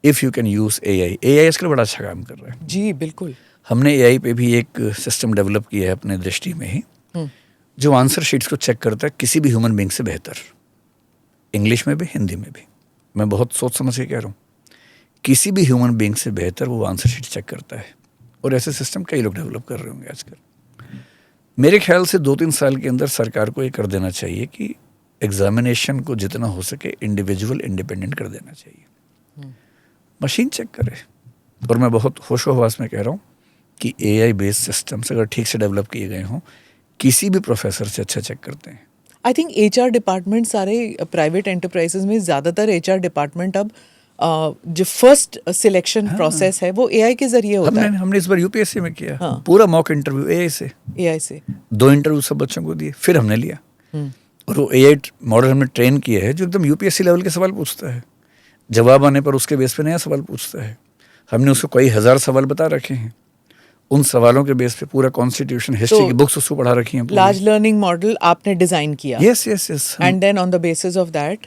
If you can use AI आजकल बड़ा अच्छा काम कर रहा है जी बिल्कुल। हमने AI पे भी एक सिस्टम डेवलप किया है अपने दृष्टि में ही जो आंसर शीट्स को चेक करता है किसी भी ह्यूमन बीइंग से बेहतर, इंग्लिश में भी हिंदी में भी। मैं बहुत सोच समझ के कह रहा हूँ, किसी भी ह्यूमन बीइंग से बेहतर वो आंसर शीट चेक करता है। और ऐसे सिस्टम कई लोग डेवलप कर रहे होंगे आजकल। मेरे ख्याल से 2-3 साल के अंदर सरकार को ये कर देना चाहिए कि एग्जामिनेशन को जितना हो सके इंडिविजुअल इंडिपेंडेंट कर देना चाहिए, मशीन चेक करे। और मैं बहुत होशो-हवास में कह रहा हूँ कि AI बेस्ड सिस्टम्स अगर ठीक से डेवलप किए गए हों, किसी भी प्रोफेसर से अच्छा चेक करते हैं। आई थिंक HR डिपार्टमेंट सारे प्राइवेट एंटरप्राइजेज में ज़्यादातर HR डिपार्टमेंट अब जो फर्स्ट सिलेक्शन प्रोसेस है वो AI के जरिए होता है। हमने इस बार UPSC में किया, हाँ। पूरा मॉक इंटरव्यू AI से, AI से 2 इंटरव्यू सब बच्चों को दिए, फिर हमने लिया। और वो AI मॉडल हमने ट्रेन किया है जो एकदम UPSC लेवल के सवाल पूछता है, जवाब आने पर उसके बेस पे नया सवाल पूछता है। हमने उसको कई हज़ार सवाल बता रखे हैं, उन सवालों के बेस पे पूरा कॉन्स्टिट्यूशन हिस्ट्री की बुक्स उसको पढ़ा रखी हैं। लार्ज लर्निंग मॉडल आपने डिजाइन किया। Yes yes yes. And then on the basis of that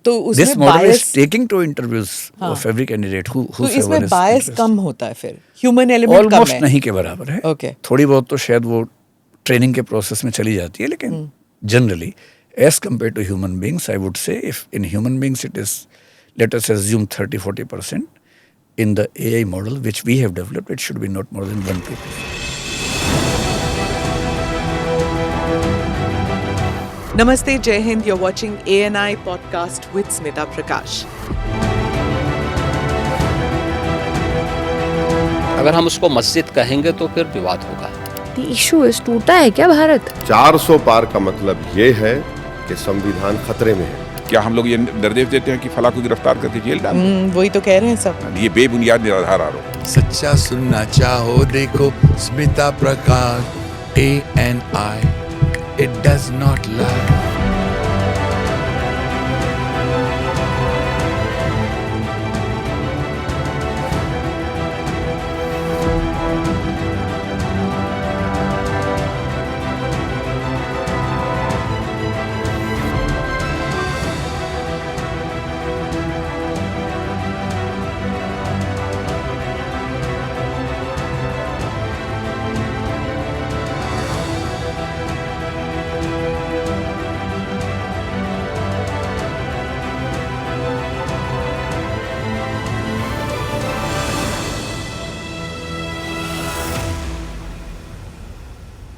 तो दिस उसमें model is bias, taking two interviews of every candidate who तो इसमें बायस कम होता है, फिर ह्यूमन एलिमेंट कम ऑलमोस्ट है। नहीं के बराबर है। Okay. थोड़ी बहुत तो शायद वो ट्रेनिंग के प्रोसेस में चली जाती है, लेकिन generally as compare to human beings I would say if in human beings it is let us assume 30-40%, in the AI model which we have developed it should be not more than 1-2%. Namaste, Jai Hind. You're watching ANI podcast with Smita Prakash. अगर हम उसको मस्जिद कहेंगे तो फिर विवाद होगा। The issue is टूटा है क्या भारत? 400 पार का मतलब ये है कि संविधान खतरे में है। क्या हम लोग ये निर्देश देते हैं कि फला को गिरफ्तार करके जेल डाल दें? वही तो कह रहे हैं सब। ये बेबुनियाद निराधार आरोप। सच्चा सुनना चाहो देखो स्मिता प्रकाश ANI, it does not lie.